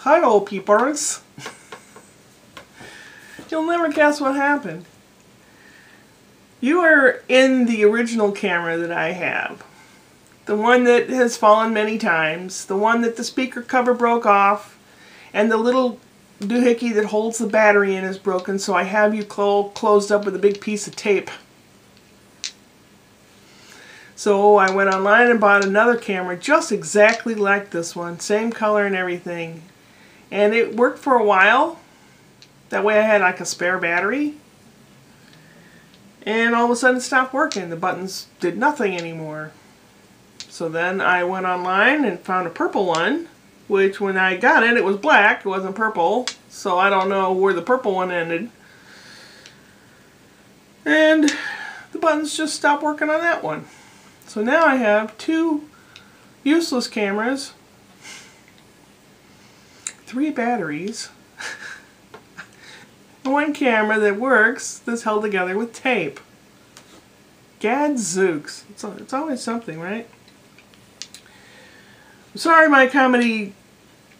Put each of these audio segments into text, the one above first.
Hello, peepers. You'll never guess what happened. You are in the original camera that I have. The one that has fallen many times. The one that the speaker cover broke off. And the little doohickey that holds the battery in is broken, so I have you closed up with a big piece of tape. So I went online and bought another camera just exactly like this one. Same color and everything. And it worked for a while. That way I had like a spare battery. And all of a sudden it stopped working. The buttons did nothing anymore. So then I went online and found a purple one, which when I got it, it was black. It wasn't purple. So I don't know where the purple one ended. And the buttons just stopped working on that one. So now I have two useless cameras, 3 batteries, one camera that works that's held together with tape. Gadzooks. It's always something, right? I'm sorry my comedy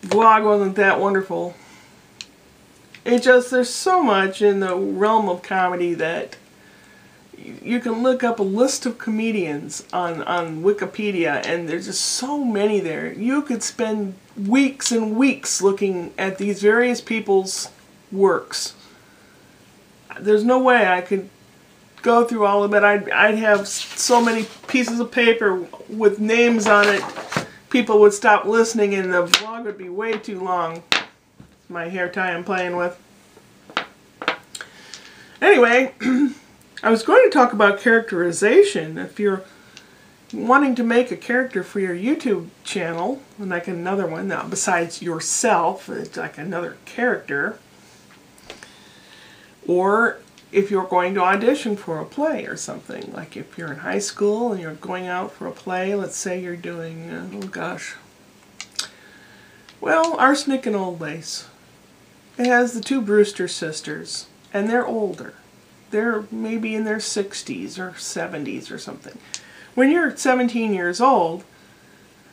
vlog wasn't that wonderful. There's so much in the realm of comedy that you can look up a list of comedians on Wikipedia, and there's just so many there. You could spend weeks and weeks looking at these various people's works. There's no way I could go through all of it. I'd have so many pieces of paper with names on it. People would stop listening and the vlog would be way too long. It's my hair tie I'm playing with. Anyway, I was going to talk about characterization. If you're wanting to make a character for your YouTube channel, like another one, now besides yourself, it's like another character, or if you're going to audition for a play or something, like if you're in high school and you're going out for a play, let's say you're doing, Arsenic and Old Lace. It has the 2 Brewster sisters, and they're older. They're maybe in their 60s or 70s or something. When you're 17 years old,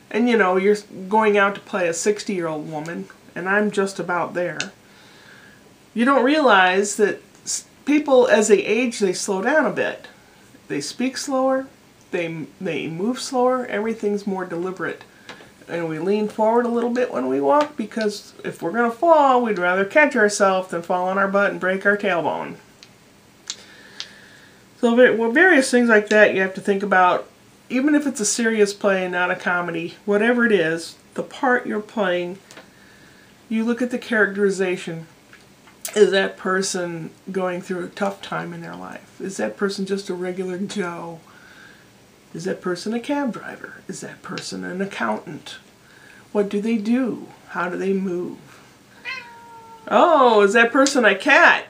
and you're going out to play a 60-year-old woman, and I'm just about there, you don't realize that people, as they age, they slow down a bit. They speak slower, they move slower, everything's more deliberate. And we lean forward a little bit when we walk, because if we're going to fall, we'd rather catch ourselves than fall on our butt and break our tailbone. So various things like that you have to think about. Even if it's a serious play, not a comedy, whatever it is, the part you're playing, you look at the characterization. Is that person going through a tough time in their life? Is that person just a regular Joe? Is that person a cab driver? Is that person an accountant? What do they do? How do they move? Oh, is that person a cat?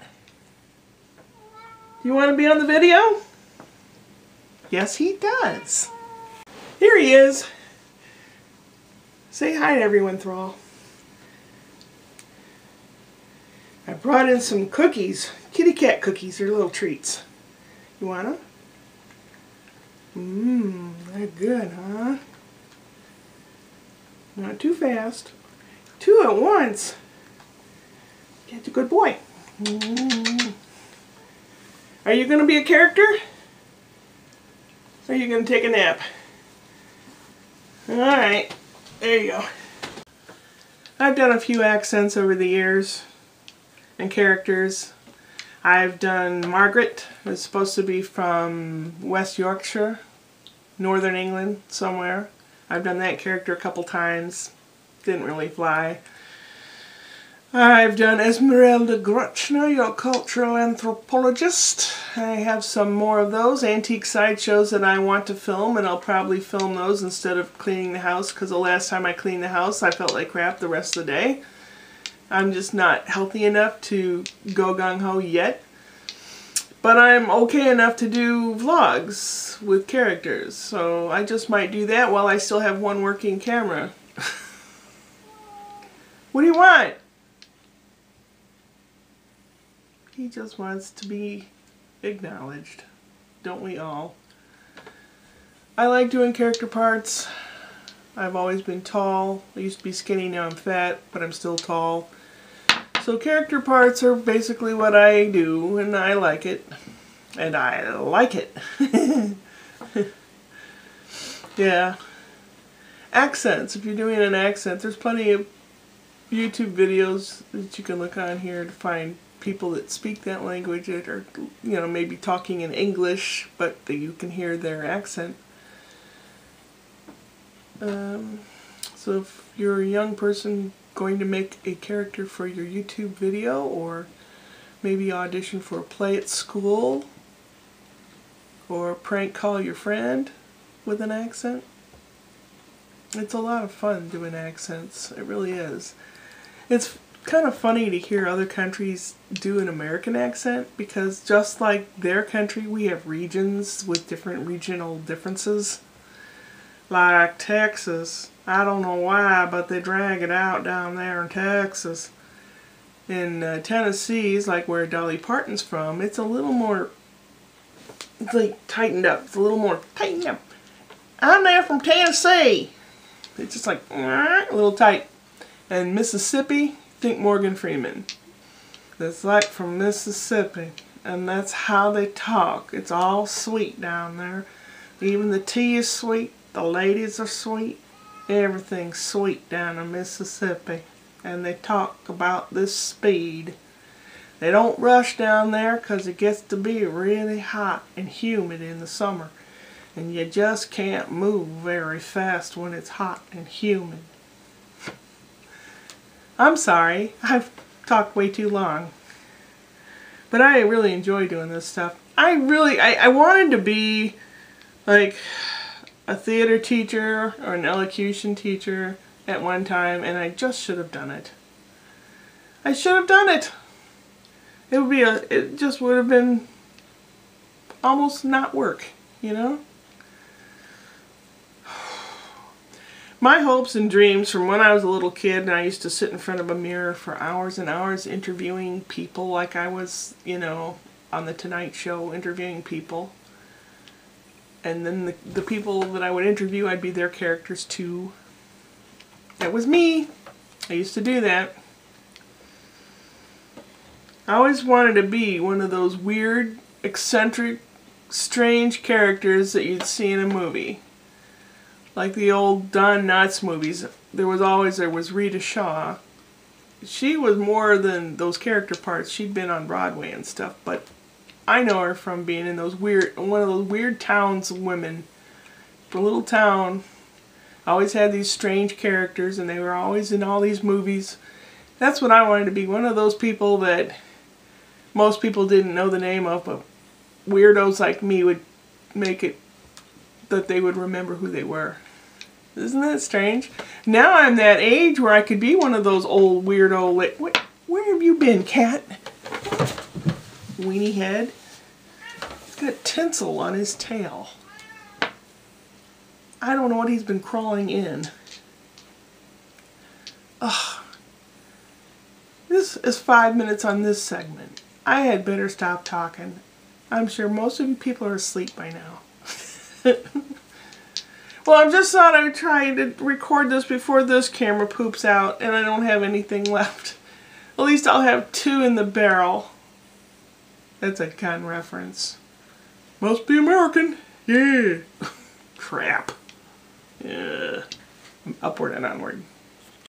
You want to be on the video? Yes, he does. Here he is. Say hi to everyone, Thrall. I brought in some cookies. Kitty cat cookies. They're little treats. You want them? They're good, huh? Not too fast. 2 at once. That's a good boy. Are you going to be a character? Or are you going to take a nap? Alright. There you go. I've done a few accents over the years and characters. I've done Margaret. It's supposed to be from West Yorkshire, Northern England, somewhere. I've done that character a couple times. Didn't really fly. I've done Esmeralda Grutchner, your cultural anthropologist. I have some more of those antique sideshows that I want to film, and I'll probably film those instead of cleaning the house, because the last time I cleaned the house I felt like crap the rest of the day. I'm just not healthy enough to go gung-ho yet. But I'm okay enough to do vlogs with characters, so I just might do that while I still have one working camera. What do you want? He just wants to be acknowledged. Don't we all? I like doing character parts. I've always been tall. I used to be skinny, now I'm fat, but I'm still tall. So character parts are basically what I do, and I like it. And I like it. Yeah. Accents. If you're doing an accent, there's plenty of YouTube videos that you can look on here to find people that speak that language that are, you know, maybe talking in English, but you can hear their accent. So if you're a young person going to make a character for your YouTube video, or maybe audition for a play at school, or prank call your friend with an accent, it's a lot of fun doing accents. It really is. It's kind of funny to hear other countries do an American accent, because just like their country, we have regions with different regional differences. Like Texas, I don't know why, but they drag it out down there in Texas. In Tennessee, like where Dolly Parton's from, it's a little more, it's like tightened up. It's a little more tightened up. I'm there from Tennessee. It's just like a little tight. And Mississippi, think Morgan Freeman. That's like from Mississippi. And that's how they talk. It's all sweet down there. Even the tea is sweet. The ladies are sweet. Everything's sweet down in Mississippi. And they talk about this speed. They don't rush down there because it gets to be really hot and humid in the summer. And you just can't move very fast when it's hot and humid. I'm sorry, I've talked way too long. But I really enjoy doing this stuff. I wanted to be like a theater teacher or an elocution teacher at one time, and I just should have done it. I should have done it. It just would have been almost not work, you know? My hopes and dreams from when I was a little kid, and I used to sit in front of a mirror for hours and hours interviewing people, like I was, you know, on the Tonight Show interviewing people. And then the people that I would interview, I'd be their characters too. That was me. I used to do that. I always wanted to be one of those weird, eccentric, strange characters that you'd see in a movie. Like the old Don Knotts movies, there was Rita Shaw. She was more than those character parts. She'd been on Broadway and stuff, but I know her from being in one of those weird towns of women. From a little town, always had these strange characters, and they were always in all these movies. That's what I wanted to be, one of those people that most people didn't know the name of, but weirdos like me would make it that they would remember who they were. Isn't that strange? Now I'm that age where I could be one of those old weirdo... Where have you been, cat? Weenie head. He's got tinsel on his tail. I don't know what he's been crawling in. Ugh. This is 5 minutes on this segment. I had better stop talking. I'm sure most of you people are asleep by now. Well, I just thought I would try to record this before this camera poops out and I don't have anything left. At least I'll have 2 in the barrel. That's a Gun reference. Must be American. Yeah. Crap. Yeah. Upward and onward.